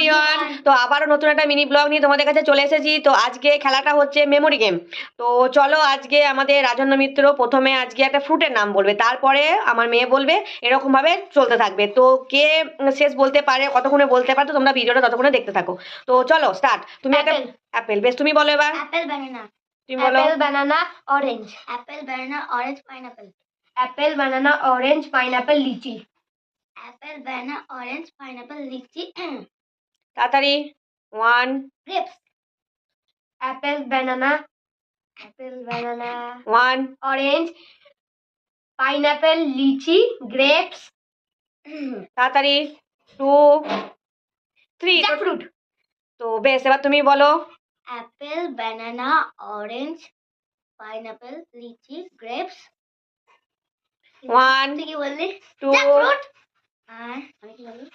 Everyone, তো আবারও নতুন একটা মিনি ব্লগ নিয়ে তোমাদের কাছে চলে এসেছি। তো আজকে খেলাটা হচ্ছে মেমোরি গেম। তো চলো, আজকে আমাদের রাজন্য মিত্র প্রথমে আজকে একটা ফ্রুটের নাম বলবে, তারপরে আমার মেয়ে বলবে, এরকম ভাবে চলতে থাকবে। তো কে শেষ বলতে পারে, কতক্ষণে বলতে পারে, তো তোমরা ভিডিওটা ততক্ষণে দেখতে থাকো। তো চলো স্টার্ট। তুমি একটা অ্যাপেল, বেশ তুমি বলো এবার। অ্যাপেল বানানা, তুমি বলো। অ্যাপেল বানানা অরেঞ্জ, অ্যাপেল বানানা অরেঞ্জ পাইনাপল, অ্যাপেল বানানা অরেঞ্জ পাইনাপল লিচি, অ্যাপেল বানানা অরেঞ্জ পাইনাপল লিচি, তাড়াতাড়ি। ওয়ান। গ্রেপস, অ্যাপেল বানানা ওয়ান। অরেঞ্জ পাইনাপল লিচি গ্রেপস, তাড়াতাড়ি। টু। থ্রি। জ্যাকফ্রুট। তো বেশ, এবার তুমি বলো। অ্যাপেল বানানা অরেঞ্জ পাইনাপল লিচি গ্রেপস। ওয়ান। তুই কি বললি? টু। জ্যাকফ্রুট। আর আমি কি বললি?